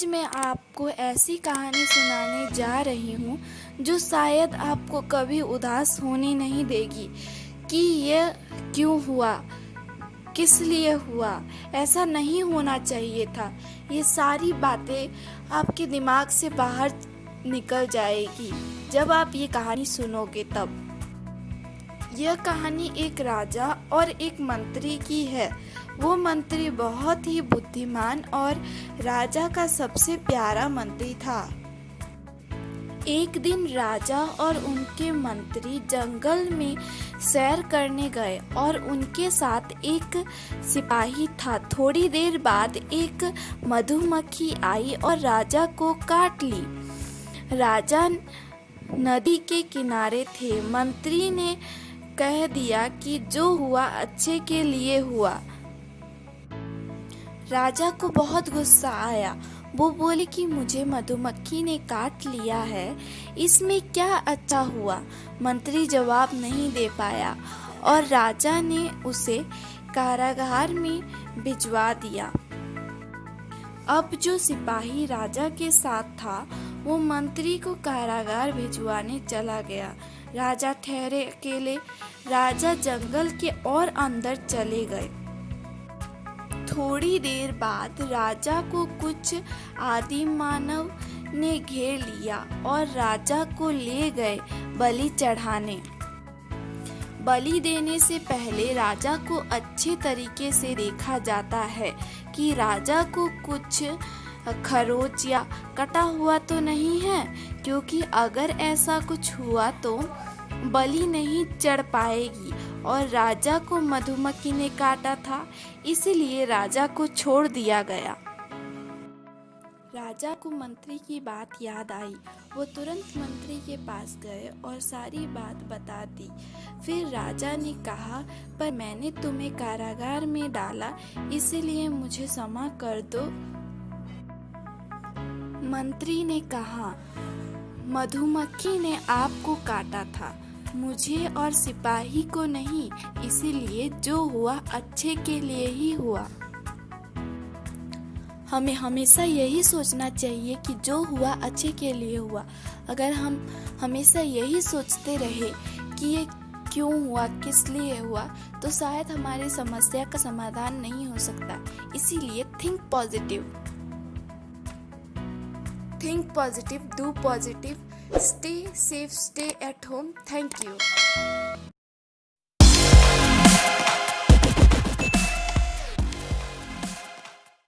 आज मैं आपको ऐसी कहानी सुनाने जा रही हूँ जो शायद आपको कभी उदास होने नहीं देगी कि यह क्यों हुआ, किस लिए हुआ, ऐसा नहीं होना चाहिए था। ये सारी बातें आपके दिमाग से बाहर निकल जाएगी जब आप ये कहानी सुनोगे तब। यह कहानी एक राजा और एक मंत्री की है। वो मंत्री बहुत ही बुद्धिमान और राजा का सबसे प्यारा मंत्री था। एक दिन राजा और उनके मंत्री जंगल में सैर करने गए और उनके साथ एक सिपाही था। थोड़ी देर बाद एक मधुमक्खी आई और राजा को काट ली। राजा नदी के किनारे थे। मंत्री ने कह दिया कि जो हुआ अच्छे के लिए हुआ। राजा को बहुत गुस्सा आया। वो बोले कि मुझे मधुमक्खी ने काट लिया है, इसमें क्या अच्छा हुआ। मंत्री जवाब नहीं दे पाया और राजा ने उसे कारागार में भिजवा दिया। अब जो सिपाही राजा के साथ था वो मंत्री को कारागार भिजवाने चला गया। राजा ठहरे अकेले। राजा जंगल के और अंदर चले गए। थोड़ी देर बाद राजा को कुछ आदिम मानव ने घेर लिया और राजा को ले गए बलि चढ़ाने। बलि देने से पहले राजा को अच्छे तरीके से देखा जाता है कि राजा को कुछ खरोच या कटा हुआ तो नहीं है, क्योंकि अगर ऐसा कुछ हुआ तो बलि नहीं चढ़ पाएगी और राजा को मधुमक्खी ने काटा था, इसलिए राजा को छोड़ दिया गया। राजा को मंत्री की बात याद आई। वो तुरंत मंत्री के पास गए और सारी बात बता दी। फिर राजा ने कहा, पर मैंने तुम्हें कारागार में डाला, इसलिए मुझे क्षमा कर दो। मंत्री ने कहा, मधुमक्खी ने आपको काटा था, मुझे और सिपाही को नहीं, इसीलिए जो हुआ अच्छे के लिए ही हुआ। हमें हमेशा यही सोचना चाहिए कि जो हुआ अच्छे के लिए हुआ। अगर हम हमेशा यही सोचते रहे कि ये क्यों हुआ, किस लिए हुआ, तो शायद हमारी समस्या का समाधान नहीं हो सकता। इसीलिए think positive, do positive, stay safe, stay at home. Thank you.